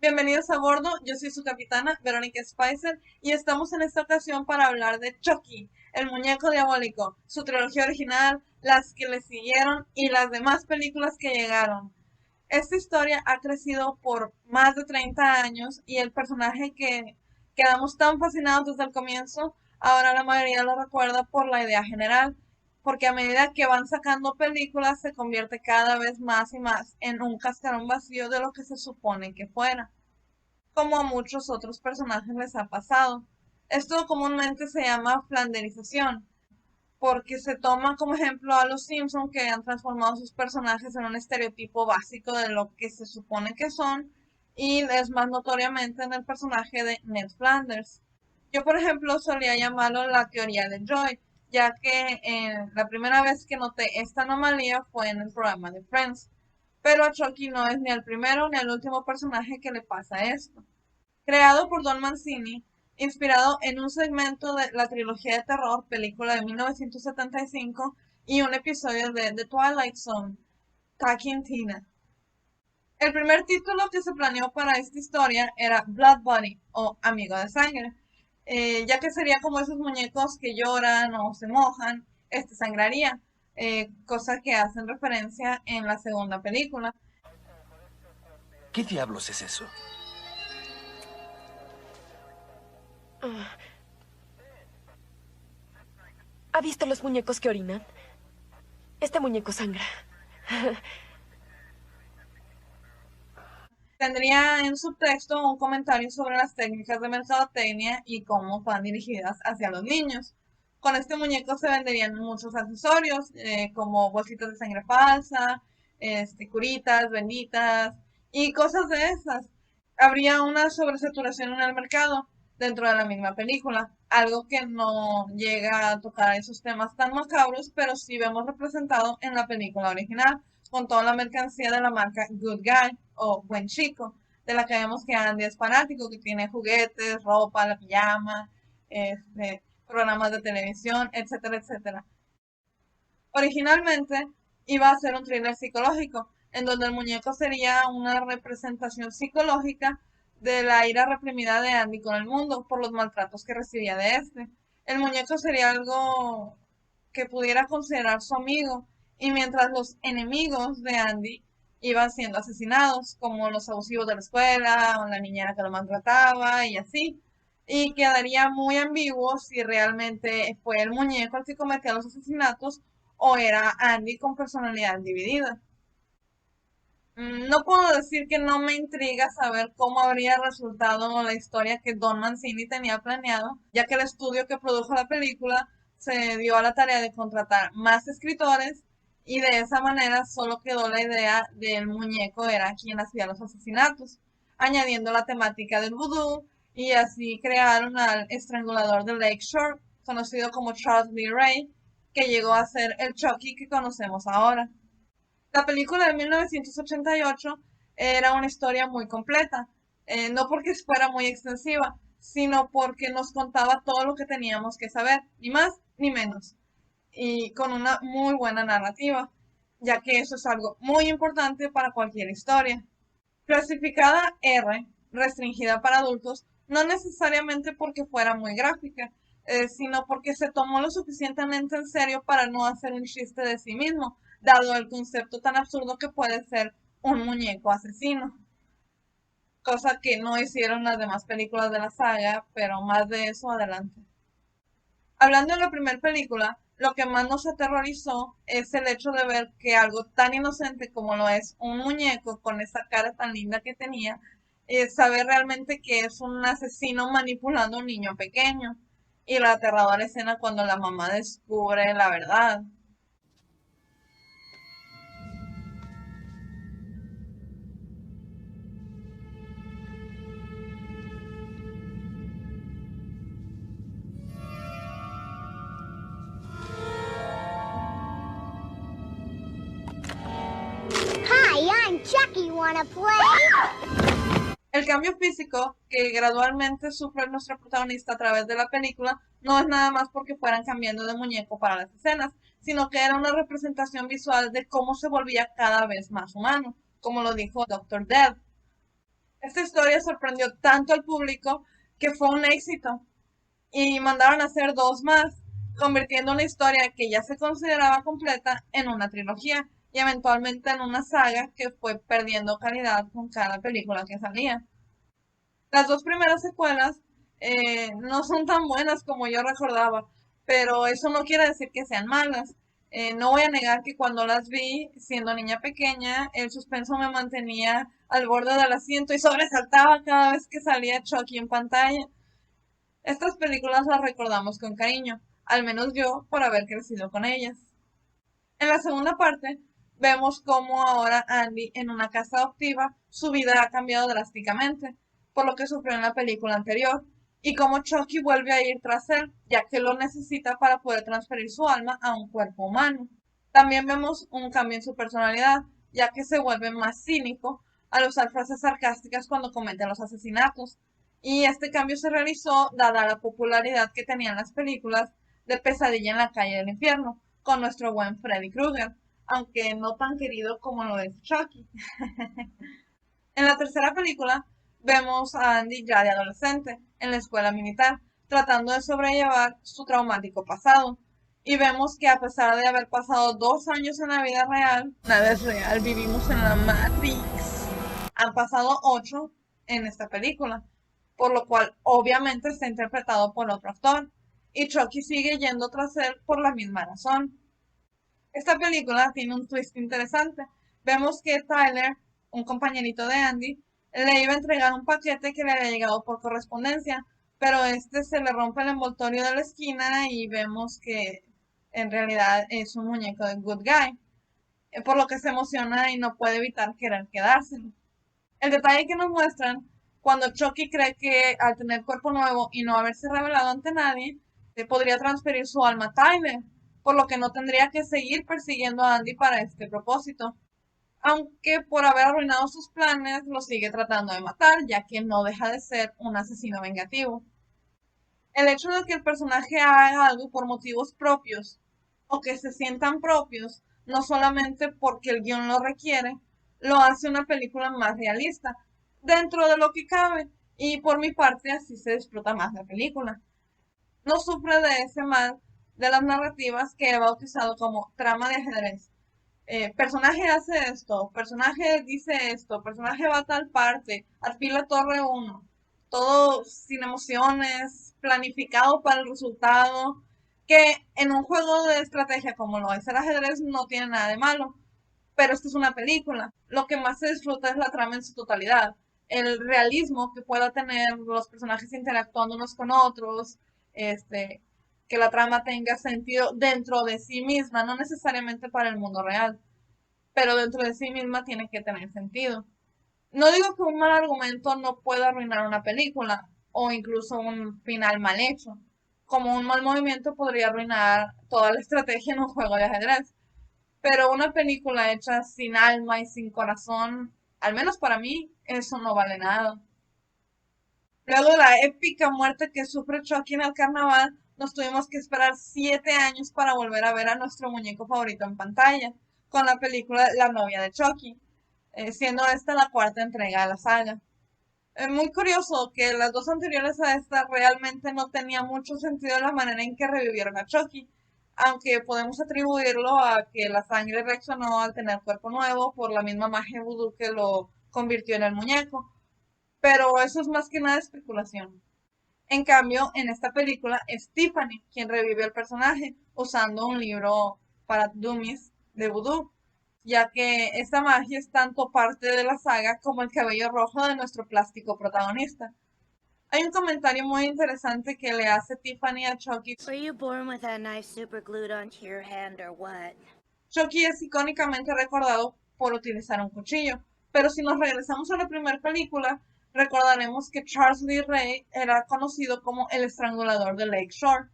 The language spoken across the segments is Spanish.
Bienvenidos a bordo, yo soy su capitana, Verónica Spicer, y estamos en esta ocasión para hablar de Chucky, el muñeco diabólico, su trilogía original, las que le siguieron y las demás películas que llegaron. Esta historia ha crecido por más de 30 años y el personaje que quedamos tan fascinados desde el comienzo, ahora la mayoría lo recuerda por la idea general, porque a medida que van sacando películas se convierte cada vez más y más en un cascarón vacío de lo que se supone que fuera, como a muchos otros personajes les ha pasado. Esto comúnmente se llama flanderización, porque se toma como ejemplo a los Simpson que han transformado sus personajes en un estereotipo básico de lo que se supone que son, y es más notoriamente en el personaje de Ned Flanders. Yo, por ejemplo, solía llamarlo la teoría de Joy, ya que la primera vez que noté esta anomalía fue en el programa de Friends. Pero a Chucky no es ni el primero ni el último personaje que le pasa esto. Creado por Don Mancini, inspirado en un segmento de la trilogía de terror, película de 1975, y un episodio de The Twilight Zone, Taki and Tina. El primer título que se planeó para esta historia era Blood Bunny o Amigo de Sangre, ya que sería como esos muñecos que lloran o se mojan, este sangraría, cosa que hacen referencia en la segunda película. ¿Qué diablos es eso? ¿Ha visto los muñecos que orinan? Este muñeco sangra. Tendría en su texto un comentario sobre las técnicas de mercadotecnia y cómo van dirigidas hacia los niños. Con este muñeco se venderían muchos accesorios, como bolsitas de sangre falsa, curitas, benditas y cosas de esas. Habría una sobresaturación en el mercado dentro de la misma película, algo que no llega a tocar esos temas tan macabros, pero sí vemos representado en la película original, con toda la mercancía de la marca Good Guy o Buen Chico, de la que vemos que Andy es fanático, que tiene juguetes, ropa, la pijama, programas de televisión, etcétera, etcétera. Originalmente iba a ser un thriller psicológico, en donde el muñeco sería una representación psicológica de la ira reprimida de Andy con el mundo por los maltratos que recibía de este. El muñeco sería algo que pudiera considerar su amigo, y mientras los enemigos de Andy iban siendo asesinados, como los abusivos de la escuela, o la niñera que lo maltrataba y así. Y quedaría muy ambiguo si realmente fue el muñeco el que cometía los asesinatos o era Andy con personalidad dividida. No puedo decir que no me intriga saber cómo habría resultado la historia que Don Mancini tenía planeado, ya que el estudio que produjo la película se dio a la tarea de contratar más escritores, y de esa manera solo quedó la idea del muñeco era quien hacía los asesinatos, añadiendo la temática del vudú, y así crearon al estrangulador de Lake Shore, conocido como Charles Lee Ray, que llegó a ser el Chucky que conocemos ahora. La película de 1988 era una historia muy completa, no porque fuera muy extensiva, sino porque nos contaba todo lo que teníamos que saber, ni más ni menos, y con una muy buena narrativa, ya que eso es algo muy importante para cualquier historia. Clasificada R, restringida para adultos, no necesariamente porque fuera muy gráfica, sino porque se tomó lo suficientemente en serio para no hacer un chiste de sí mismo, dado el concepto tan absurdo que puede ser un muñeco asesino, cosa que no hicieron las demás películas de la saga, pero más de eso adelante. Hablando de la primera película, lo que más nos aterrorizó es el hecho de ver que algo tan inocente como lo es un muñeco con esa cara tan linda que tenía, saber realmente que es un asesino manipulando a un niño pequeño. Y la aterradora escena cuando la mamá descubre la verdad. Hi, I'm Chucky. Wanna play? El cambio físico que gradualmente sufre nuestra protagonista a través de la película no es nada más porque fueran cambiando de muñeco para las escenas, sino que era una representación visual de cómo se volvía cada vez más humano, como lo dijo Doctor Death. Esta historia sorprendió tanto al público que fue un éxito y mandaron a hacer dos más, convirtiendo una historia que ya se consideraba completa en una trilogía y eventualmente en una saga que fue perdiendo calidad con cada película que salía. Las dos primeras secuelas no son tan buenas como yo recordaba, pero eso no quiere decir que sean malas. No voy a negar que cuando las vi, siendo niña pequeña, el suspenso me mantenía al borde del asiento y sobresaltaba cada vez que salía Chucky en pantalla. Estas películas las recordamos con cariño, al menos yo por haber crecido con ellas. En la segunda parte, vemos cómo ahora Andy, en una casa adoptiva, su vida ha cambiado drásticamente, por lo que sufrió en la película anterior, y cómo Chucky vuelve a ir tras él, ya que lo necesita para poder transferir su alma a un cuerpo humano. También vemos un cambio en su personalidad, ya que se vuelve más cínico al usar frases sarcásticas cuando comete los asesinatos. Y este cambio se realizó dada la popularidad que tenían las películas de Pesadilla en la calle del infierno, con nuestro buen Freddy Krueger, aunque no tan querido como lo es Chucky. En la tercera película vemos a Andy ya de adolescente en la escuela militar, tratando de sobrellevar su traumático pasado. Y vemos que a pesar de haber pasado 2 años en la vida real, nada es real, vivimos en la Matrix. Han pasado 8 en esta película, por lo cual obviamente está interpretado por otro actor. Y Chucky sigue yendo tras él por la misma razón. Esta película tiene un twist interesante. Vemos que Tyler, un compañerito de Andy, le iba a entregar un paquete que le había llegado por correspondencia, pero este se le rompe el envoltorio de la esquina y vemos que en realidad es un muñeco de Good Guy, por lo que se emociona y no puede evitar querer quedárselo. El detalle que nos muestran cuando Chucky cree que al tener cuerpo nuevo y no haberse revelado ante nadie, podría transferir su alma a Tyler, por lo que no tendría que seguir persiguiendo a Andy para este propósito. Aunque por haber arruinado sus planes, lo sigue tratando de matar, ya que no deja de ser un asesino vengativo. El hecho de que el personaje haga algo por motivos propios o que se sientan propios, no solamente porque el guión lo requiere, lo hace una película más realista, dentro de lo que cabe, y por mi parte así se disfruta más la película. No sufre de ese mal de las narrativas que he bautizado como trama de ajedrez. Personaje hace esto, personaje dice esto, personaje va a tal parte, alfila torre 1, todo sin emociones, planificado para el resultado, que en un juego de estrategia como lo es el ajedrez no tiene nada de malo, pero esta es una película. Lo que más se disfruta es la trama en su totalidad, el realismo que pueda tener los personajes interactuando unos con otros, este, que la trama tenga sentido dentro de sí misma, no necesariamente para el mundo real, pero dentro de sí misma tiene que tener sentido. No digo que un mal argumento no pueda arruinar una película o incluso un final mal hecho, como un mal movimiento podría arruinar toda la estrategia en un juego de ajedrez, pero una película hecha sin alma y sin corazón, al menos para mí, eso no vale nada. Luego de la épica muerte que sufre Chucky en el carnaval, nos tuvimos que esperar 7 años para volver a ver a nuestro muñeco favorito en pantalla, con la película La novia de Chucky, siendo esta la cuarta entrega de la saga. Muy curioso que las dos anteriores a esta realmente no tenía mucho sentido la manera en que revivieron a Chucky, aunque podemos atribuirlo a que la sangre reaccionó al tener cuerpo nuevo por la misma magia vudú que lo convirtió en el muñeco, pero eso es más que nada especulación. En cambio, en esta película es Tiffany quien revive al personaje usando un libro para dummies de vudú, ya que esta magia es tanto parte de la saga como el cabello rojo de nuestro plástico protagonista. Hay un comentario muy interesante que le hace Tiffany a Chucky. Were you born with that knife super glued onto your hand or what? Chucky es icónicamente recordado por utilizar un cuchillo, pero si nos regresamos a la primera película, recordaremos que Charles Lee Ray era conocido como el estrangulador de Lake Shore.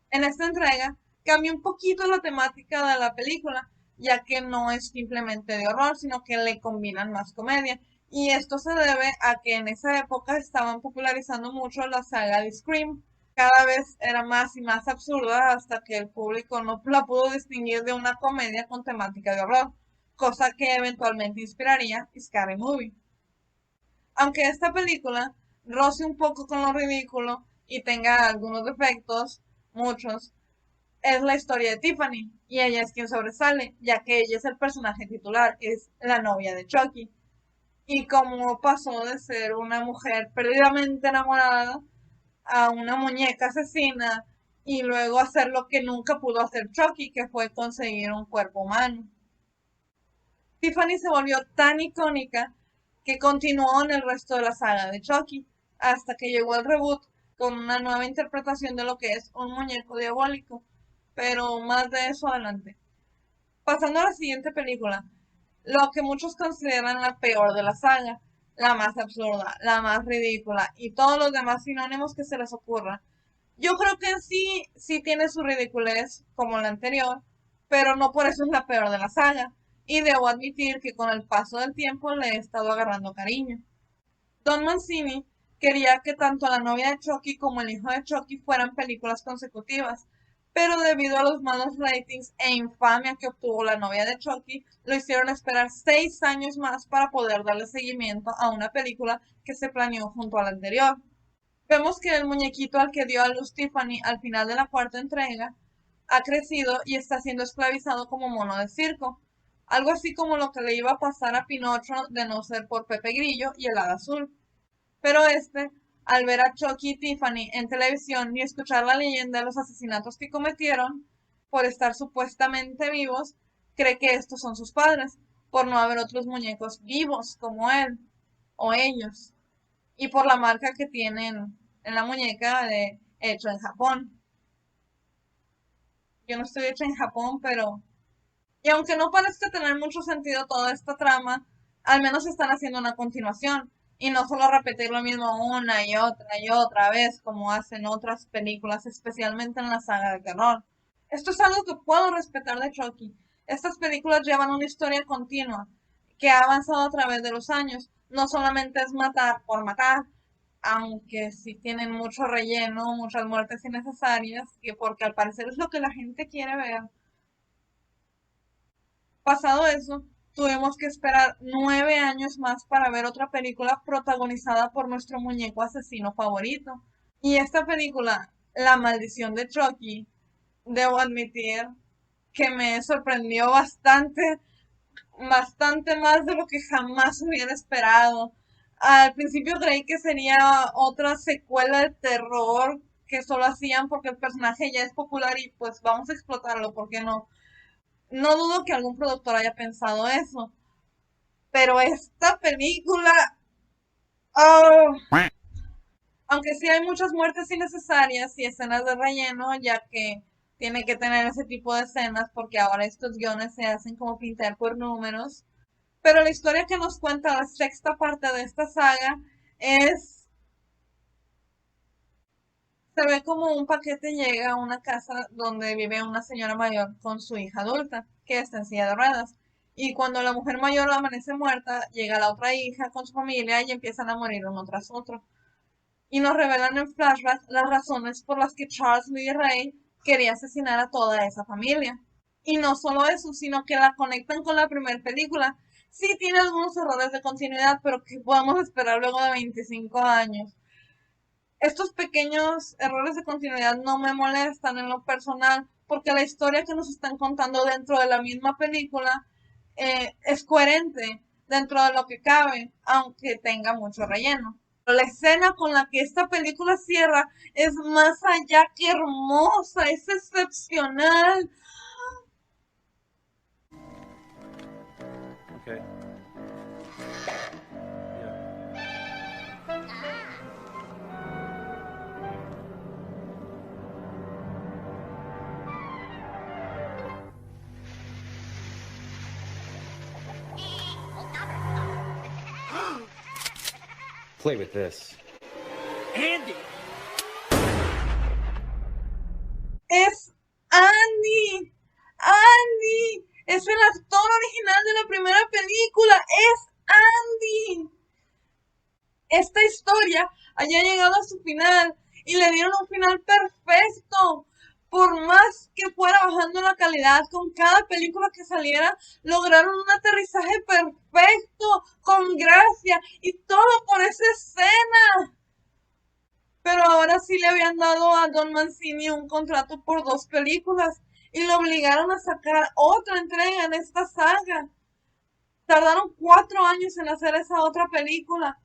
En esta entrega cambia un poquito la temática de la película, ya que no es simplemente de horror, sino que le combinan más comedia. Y esto se debe a que en esa época estaban popularizando mucho la saga de Scream. Cada vez era más y más absurda hasta que el público no la pudo distinguir de una comedia con temática de horror, cosa que eventualmente inspiraría Scary Movie. Aunque esta película roce un poco con lo ridículo y tenga algunos defectos, muchos, es la historia de Tiffany, y ella es quien sobresale, ya que ella es el personaje titular, es la novia de Chucky. Y cómo pasó de ser una mujer perdidamente enamorada a una muñeca asesina y luego hacer lo que nunca pudo hacer Chucky, que fue conseguir un cuerpo humano. Tiffany se volvió tan icónica que continuó en el resto de la saga de Chucky, hasta que llegó el reboot con una nueva interpretación de lo que es un muñeco diabólico, pero más de eso adelante. Pasando a la siguiente película, lo que muchos consideran la peor de la saga, la más absurda, la más ridícula y todos los demás sinónimos que se les ocurra. Yo creo que en sí tiene su ridiculez, como la anterior, pero no por eso es la peor de la saga. Y debo admitir que con el paso del tiempo le he estado agarrando cariño. Don Mancini quería que tanto la novia de Chucky como el hijo de Chucky fueran películas consecutivas, pero debido a los malos ratings e infamia que obtuvo la novia de Chucky, lo hicieron esperar 6 años más para poder darle seguimiento a una película que se planeó junto a la anterior. Vemos que el muñequito al que dio a luz Tiffany al final de la cuarta entrega ha crecido y está siendo esclavizado como mono de circo, algo así como lo que le iba a pasar a Pinocho de no ser por Pepe Grillo y el Hada Azul. Pero al ver a Chucky y Tiffany en televisión y escuchar la leyenda de los asesinatos que cometieron por estar supuestamente vivos, cree que estos son sus padres, por no haber otros muñecos vivos como él o ellos, y por la marca que tienen en la muñeca de hecho en Japón. Yo no estoy hecha en Japón, pero... Y aunque no parezca tener mucho sentido toda esta trama, al menos están haciendo una continuación, y no solo repetir lo mismo una y otra vez, como hacen otras películas, especialmente en la saga de terror. Esto es algo que puedo respetar de Chucky. Estas películas llevan una historia continua, que ha avanzado a través de los años. No solamente es matar por matar, aunque sí tienen mucho relleno, muchas muertes innecesarias, que porque al parecer es lo que la gente quiere ver. Pasado eso, tuvimos que esperar 9 años más para ver otra película protagonizada por nuestro muñeco asesino favorito. Y esta película, La Maldición de Chucky, debo admitir que me sorprendió bastante, bastante más de lo que jamás hubiera esperado. Al principio creí que sería otra secuela de terror que solo hacían porque el personaje ya es popular y pues vamos a explotarlo, ¿por qué no? No dudo que algún productor haya pensado eso, pero esta película, oh, aunque sí hay muchas muertes innecesarias y escenas de relleno, ya que tiene que tener ese tipo de escenas porque ahora estos guiones se hacen como pintar por números, pero la historia que nos cuenta la sexta parte de esta saga se ve como un paquete llega a una casa donde vive una señora mayor con su hija adulta, que está en silla de ruedas. Y cuando la mujer mayor amanece muerta, llega la otra hija con su familia y empiezan a morir uno tras otro. Y nos revelan en flashback las razones por las que Charles Lee Ray quería asesinar a toda esa familia. Y no solo eso, sino que la conectan con la primera película. Sí tiene algunos errores de continuidad, pero que podemos esperar luego de 25 años. Estos pequeños errores de continuidad no me molestan en lo personal, porque la historia que nos están contando dentro de la misma película es coherente dentro de lo que cabe, aunque tenga mucho relleno. La escena con la que esta película cierra es más allá que hermosa, es excepcional. Okay. Play with this. Andy. Es Andy. Andy. Es el actor original de la primera película. Es Andy. Esta historia haya llegado a su final y le dieron un final perfecto, por más que fuera bajando la calidad con cada película que saliera, lograron un aterrizaje perfecto, con gracia, y todo por esa escena. Pero ahora sí le habían dado a Don Mancini un contrato por 2 películas y lo obligaron a sacar otra entrega en esta saga. Tardaron 4 años en hacer esa otra película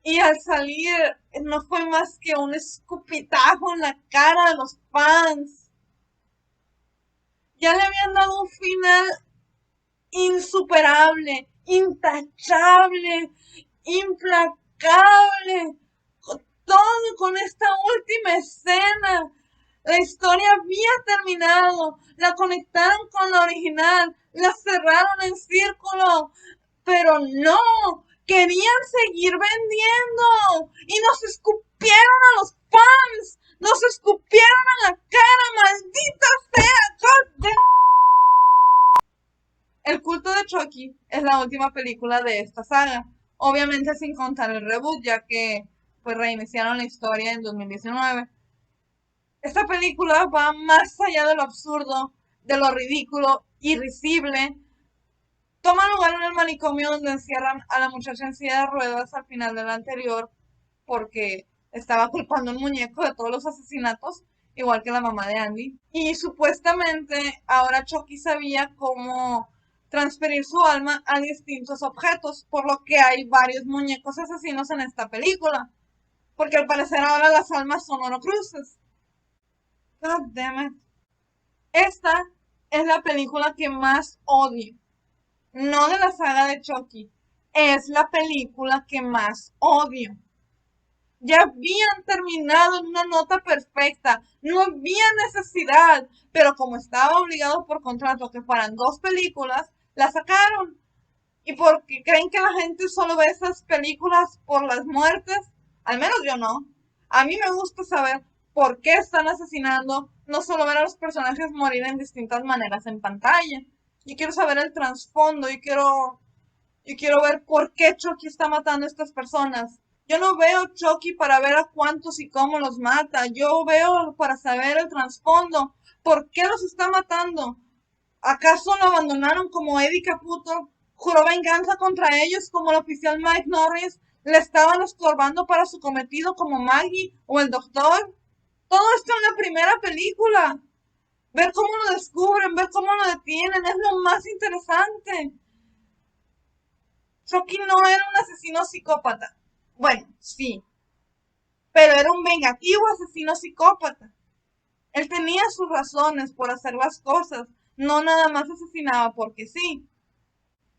y al salir no fue más que un escupitajo en la cara de los fans. Ya le habían dado un final insuperable, intachable, implacable, todo con esta última escena. La historia había terminado, la conectaron con la original, la cerraron en círculo, pero no, querían seguir vendiendo y nos escupieron a los fans, nos escupieron a la cara, maldita sea, God damn. El culto de Chucky es la última película de esta saga, obviamente sin contar el reboot, ya que pues reiniciaron la historia en 2019. Esta película va más allá de lo absurdo, de lo ridículo, irrisible. Toma lugar en el manicomio donde encierran a la muchacha en silla de ruedas al final de la anterior porque estaba culpando a un muñeco de todos los asesinatos, igual que la mamá de Andy. Y supuestamente ahora Chucky sabía cómo transferir su alma a distintos objetos, por lo que hay varios muñecos asesinos en esta película. Porque al parecer ahora las almas son horocruces. God damn it. Esta es la película que más odio. No de la saga de Chucky. Es la película que más odio. Ya habían terminado en una nota perfecta. No había necesidad. Pero como estaba obligado por contrato que fueran 2 películas, la sacaron. Y porque creen que la gente solo ve esas películas por las muertes. Al menos yo no. A mí me gusta saber por qué están asesinando, no solo ver a los personajes morir en distintas maneras en pantalla. Yo quiero saber el trasfondo, yo quiero ver por qué Chucky está matando a estas personas. Yo no veo Chucky para ver a cuántos y cómo los mata, yo veo para saber el trasfondo, por qué los está matando. ¿Acaso lo abandonaron como Eddie Caputo? ¿Juró venganza contra ellos como el oficial Mike Norris? ¿Le estaban estorbando para su cometido como Maggie o el doctor? Todo esto en la primera película. Ver cómo lo descubren, ver cómo lo detienen, es lo más interesante. Chucky no era un asesino psicópata. Bueno, sí. Pero era un vengativo asesino psicópata. Él tenía sus razones por hacer las cosas. No nada más asesinaba porque sí.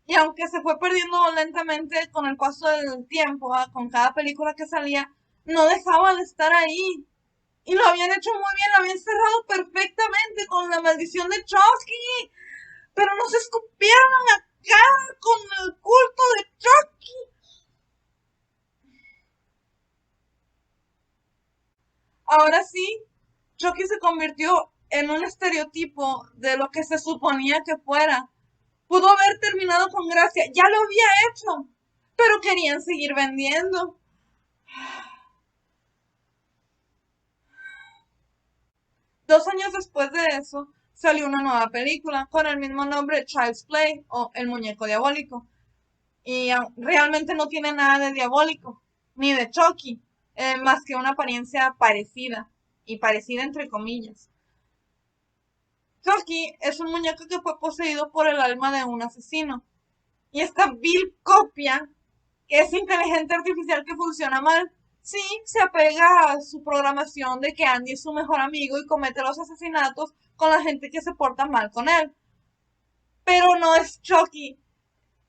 Y aunque se fue perdiendo lentamente con el paso del tiempo, con cada película que salía, no dejaba de estar ahí. Y lo habían hecho muy bien, lo habían cerrado perfectamente con la maldición de Chucky. Pero nos escupieron a la cara con el culto de Chucky. Ahora sí, Chucky se convirtió en un estereotipo de lo que se suponía que fuera. Pudo haber terminado con gracia, ya lo había hecho, pero querían seguir vendiendo. 2 años después de eso, salió una nueva película con el mismo nombre, Child's Play o El Muñeco Diabólico. Y realmente no tiene nada de diabólico, ni de Chucky, más que una apariencia parecida, y parecida entre comillas. Chucky es un muñeco que fue poseído por el alma de un asesino. Y esta vil copia, que es inteligencia artificial que funciona mal, sí se apega a su programación de que Andy es su mejor amigo y comete los asesinatos con la gente que se porta mal con él. Pero no es Chucky,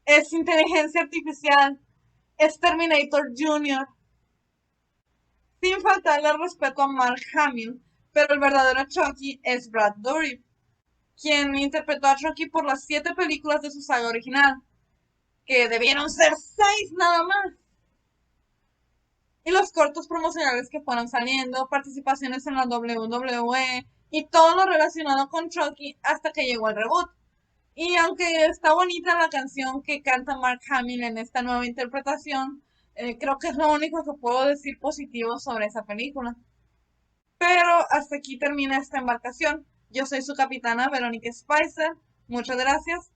es inteligencia artificial, es Terminator Jr. Sin faltarle el respeto a Mark Hamill, pero el verdadero Chucky es Brad Dourif, quien interpretó a Chucky por las 7 películas de su saga original, que debieron ser 6 nada más. Y los cortos promocionales que fueron saliendo, participaciones en la WWE y todo lo relacionado con Chucky hasta que llegó el reboot. Y aunque está bonita la canción que canta Mark Hamill en esta nueva interpretación, creo que es lo único que puedo decir positivo sobre esa película. Pero hasta aquí termina esta embarcación. Yo soy su capitana, Verónica Spicer. Muchas gracias.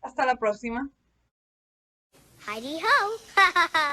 Hasta la próxima. Heidi ho!